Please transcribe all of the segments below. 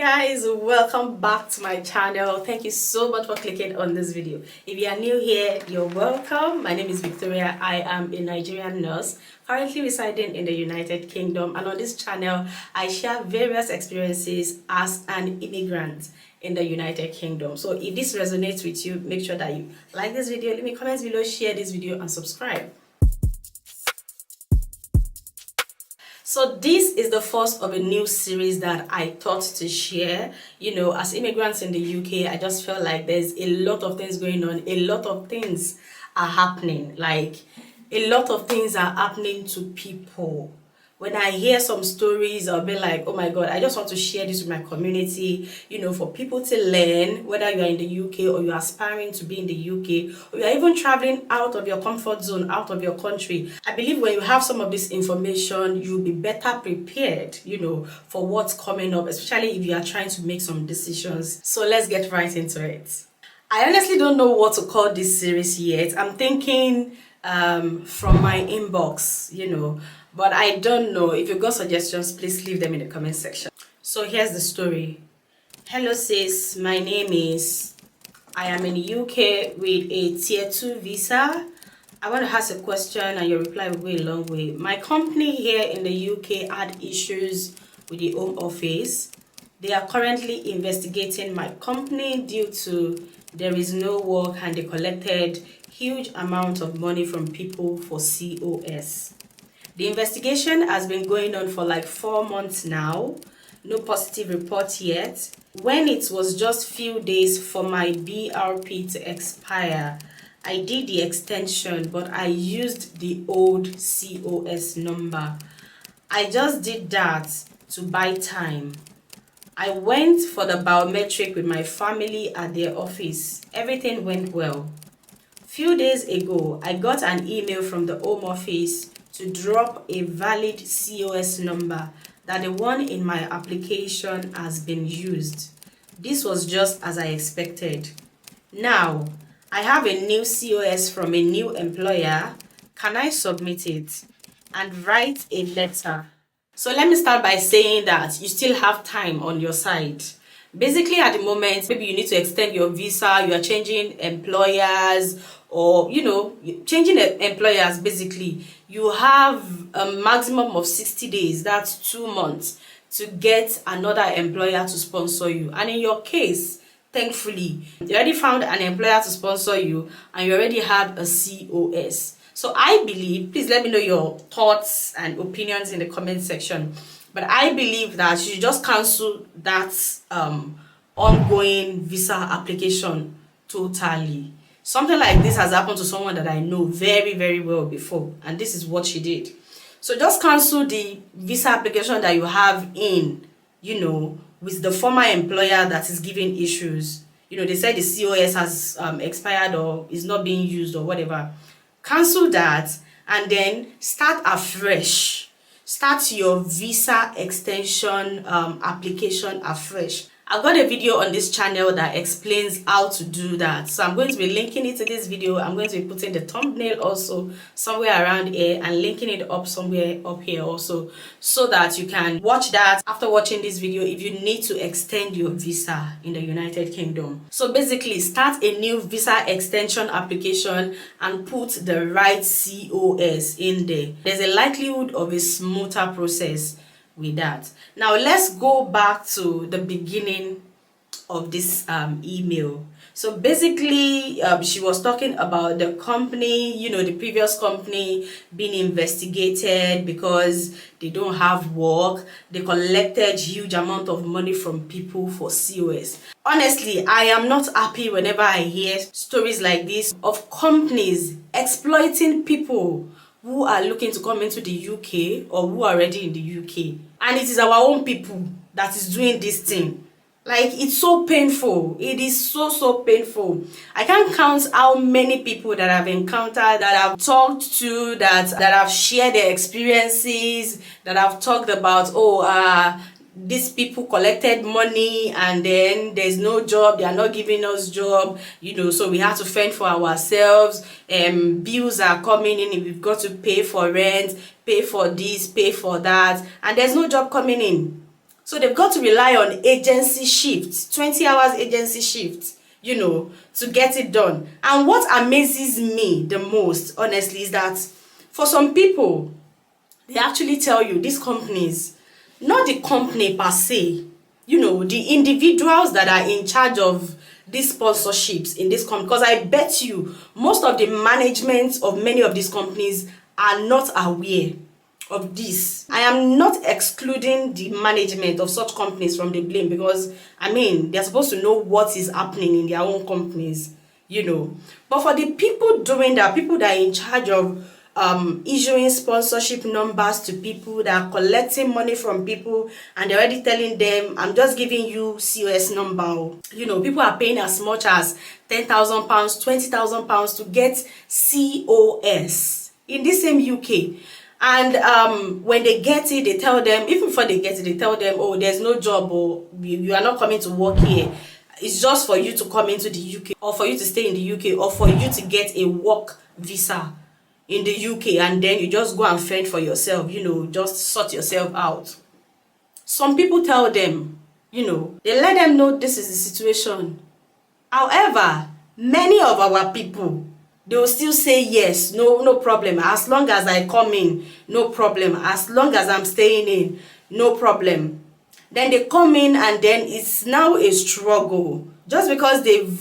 Guys, welcome back to my channel. Thank you so much for clicking on this video. If you are new here, you're welcome. My name is Victoria. I am a Nigerian nurse currently residing in the United Kingdom, and on this channel I share various experiences as an immigrant in the United Kingdom. So if this resonates with you, make sure that you like this video, leave me comments below, share this video and subscribe. So this is the first of a new series that I thought to share. You know, as immigrants in the UK, I just felt like there's a lot of things going on. A lot of things are happening. Like, a lot of things are happening to people. When I hear some stories, I'll be like, oh my God, I just want to share this with my community, you know, for people to learn, whether you're in the UK or you're aspiring to be in the UK, or you're even traveling out of your comfort zone, out of your country. I believe when you have some of this information, you'll be better prepared, you know, for what's coming up, especially if you are trying to make some decisions. So let's get right into it. I honestly don't know what to call this series yet. I'm thinking from my inbox, you know, but I don't know. If you've got suggestions, please leave them in the comment section. So here's the story. Hello sis, my name is, I am in the UK with a tier 2 visa. I want to ask a question and your reply will go a long way. My company here in the UK had issues with the Home Office. They are currently investigating my company due to there is no work and they collected huge amount of money from people for COS. The investigation has been going on for like 4 months now. No positive report yet. When it was just few days for my BRP to expire, I did the extension, but I used the old COS number. I just did that to buy time. I went for the biometric with my family at their office. Everything went well. Few days ago, I got an email from the Home Office to drop a valid COS number that the one in my application has been used. This was just as I expected. Now, I have a new COS from a new employer. Can I submit it and write a letter? So let me start by saying that you still have time on your side. Basically, at the moment, maybe you need to extend your visa, you are changing employers, or, you know, changing employers. Basically, you have a maximum of 60 days, that's 2 months, to get another employer to sponsor you. And in your case, thankfully, you already found an employer to sponsor you and you already have a COS. So I believe, please let me know your thoughts and opinions in the comment section. But I believe that you just cancel that ongoing visa application totally. Something like this has happened to someone that I know very, very well before. And this is what she did. So just cancel the visa application that you have in, you know, with the former employer that is giving issues. You know, they said the COS has expired or is not being used or whatever. Cancel that and then start afresh. Start your visa extension application afresh. I've got a video on this channel that explains how to do that. So I'm going to be linking it to this video. I'm going to be putting the thumbnail also somewhere around here and linking it up somewhere up here also, so that you can watch that after watching this video if you need to extend your visa in the United Kingdom. So basically, start a new visa extension application and put the right COS in there. There's a likelihood of a smoother process with that. Now let's go back to the beginning of this email. So basically, she was talking about the company, you know, the previous company being investigated because they don't have work. They collected huge amount of money from people for COS. Honestly, I am not happy whenever I hear stories like this of companies exploiting people who are looking to come into the UK or who are already in the UK. And it is our own people that is doing this thing. Like, it's so painful. It is so painful. I can't count how many people that I've encountered, that I've talked to, that have shared their experiences, that I've talked about, these people collected money and then there's no job, they are not giving us job, you know, so we have to fend for ourselves. Bills are coming in, we've got to pay for rent, pay for this, pay for that, and there's no job coming in. So they've got to rely on agency shifts, 20 hours agency shifts, to get it done. And what amazes me the most, honestly, is that for some people, they actually tell you, these companies, not the company per se, the individuals that are in charge of these sponsorships in this company, because I bet you most of the management of many of these companies are not aware of this. I am not excluding the management of such companies from the blame, because they're supposed to know what is happening in their own companies, but for the people doing that, people that are in charge of issuing sponsorship numbers to people, that are collecting money from people, and they're already telling them, I'm just giving you COS number. People are paying as much as £10,000, £20,000 to get COS in this same UK. And when they get it, they tell them, even before they get it, they tell them, oh, there's no job, or you are not coming to work here. It's just for you to come into the UK, or for you to stay in the UK, or for you to get a work visa in the UK, and then you just go and fend for yourself, just sort yourself out. Some people tell them, they let them know this is the situation. However, many of our people, they will still say yes, no problem, as long as I come in, no problem, as long as I'm staying in, no problem. Then they come in, and then it's now a struggle, just because they've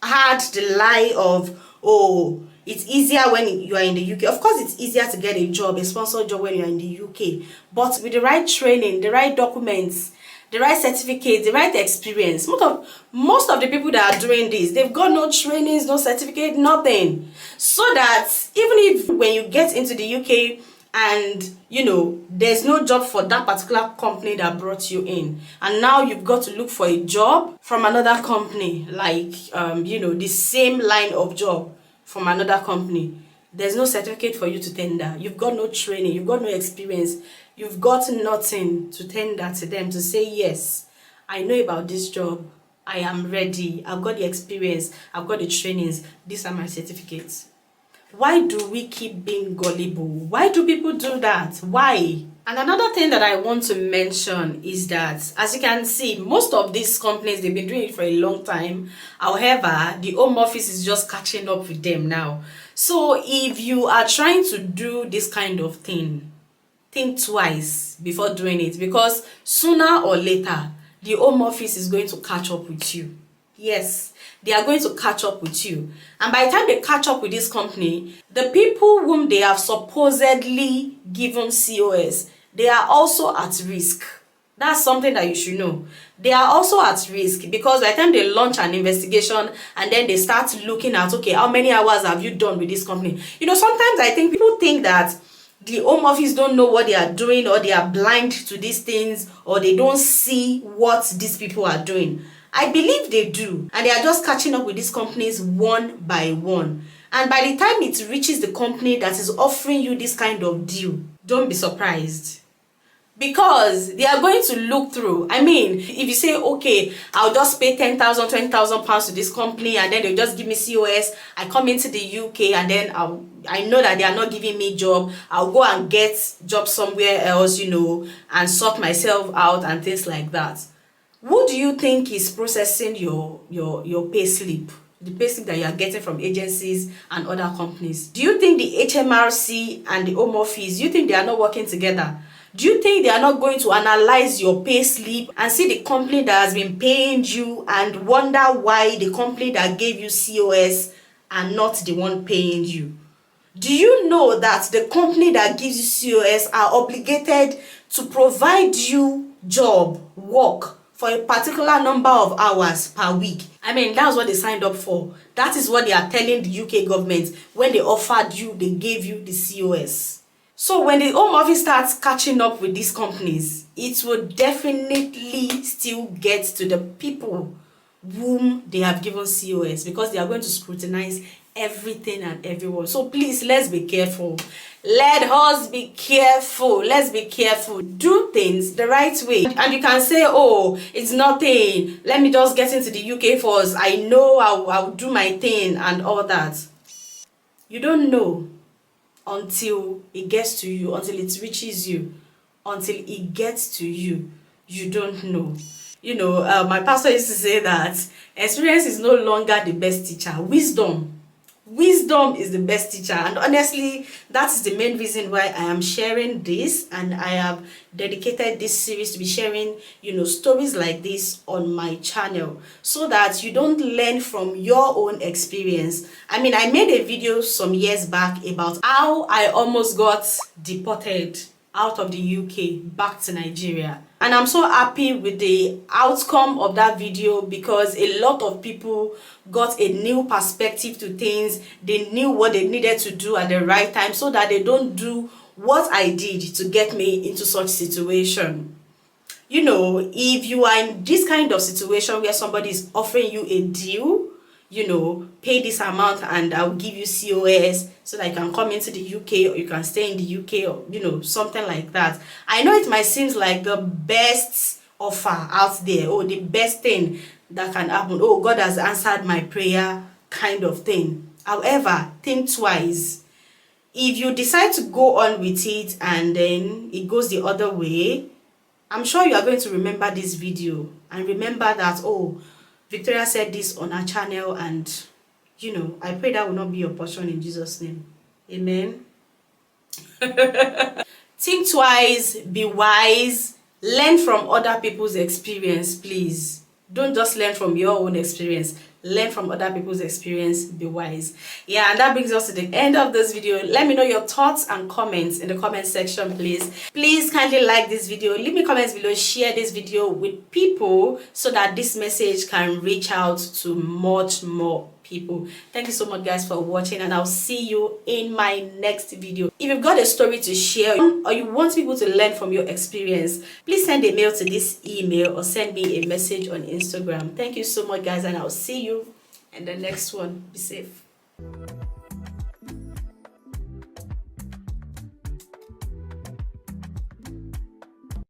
had the lie of, oh, it's easier when you are in the UK. Of course, it's easier to get a job, a sponsored job, when you're in the UK. But with the right training, the right documents, the right certificates, the right experience, most of the people that are doing this, they've got no trainings, no certificate, nothing. So that even if when you get into the UK and there's no job for that particular company that brought you in, and now you've got to look for a job from another company, like the same line of job from another company, there's no certificate for you to tender. You've got no training, you've got no experience, you've got nothing to tender to them to say, yes, I know about this job, I am ready, I've got the experience, I've got the trainings, these are my certificates. Why do we keep being gullible? Why do people do that? Why? And another thing that I want to mention is that, as you can see, most of these companies, they've been doing it for a long time. However, the Home Office is just catching up with them now. So if you are trying to do this kind of thing, think twice before doing it, because sooner or later, the Home Office is going to catch up with you. Yes, they are going to catch up with you. And by the time they catch up with this company, the people whom they have supposedly given COS, they are also at risk. That's something that you should know. They are also at risk, because by the time they launch an investigation and then they start looking at, okay, how many hours have you done with this company? Sometimes I think people think that the Home Office don't know what they are doing, or they are blind to these things, or they don't see what these people are doing. I believe they do, and they are just catching up with these companies one by one. And by the time it reaches the company that is offering you this kind of deal, don't be surprised, because they are going to look through. If you say, okay, I'll just pay 10,000, 20,000 pounds to this company, and then they'll just give me COS, I come into the UK, and then I know that they are not giving me job, I'll go and get job somewhere else, and sort myself out and things like that. Who do you think is processing your pay slip? The pay slip that you are getting from agencies and other companies? Do you think the HMRC and the Home Office, do you think they are not working together? Do you think they are not going to analyze your pay slip and see the company that has been paying you and wonder why the company that gave you COS are not the one paying you? Do you know that the company that gives you COS are obligated to provide you work for a particular number of hours per week? That's what they signed up for. That is what they are telling the UK government when they offered you, they gave you the COS. So when the Home Office starts catching up with these companies, it will definitely still get to the people whom they have given COS, because they are going to scrutinize everything and everyone. So please, let's be careful. Let us be careful. Let's be careful. Do things the right way. And you can say, oh, it's nothing, let me just get into the UK first, I know I'll do my thing and all that. You don't know until it gets to you, until it reaches you, until it gets to you. you don't know. My pastor used to say that experience is no longer the best teacher. Wisdom is the best teacher, and honestly that is the main reason why I am sharing this, and I have dedicated this series to be sharing stories like this on my channel, so that you don't learn from your own experience. I mean, I made a video some years back about how I almost got deported out of the UK back to Nigeria, and I'm so happy with the outcome of that video, because a lot of people got a new perspective to things. They knew what they needed to do at the right time, so that they don't do what I did to get me into such situation. If you are in this kind of situation where somebody is offering you a deal, pay this amount and I'll give you COS so that you can come into the UK, or you can stay in the UK, or something like that. I know it might seem like the best offer out there, or the best thing that can happen. Oh, God has answered my prayer, kind of thing. However, think twice. If you decide to go on with it and then it goes the other way, I'm sure you are going to remember this video and remember that, oh, Victoria said this on her channel, and I pray that will not be your portion in Jesus' name. Amen. Think twice, be wise, learn from other people's experience, please. Don't just learn from your own experience. Learn from other people's experience, be wise. Yeah, and that brings us to the end of this video. Let me know your thoughts and comments in the comment section, please. Please kindly like this video, leave me comments below, share this video with people so that this message can reach out to much more people. Thank you so much, guys, for watching, and I'll see you in my next video. If you've got a story to share, or you want people to learn from your experience, please send a mail to this email or send me a message on Instagram. Thank you so much, guys, and I'll see you in the next one. Be safe.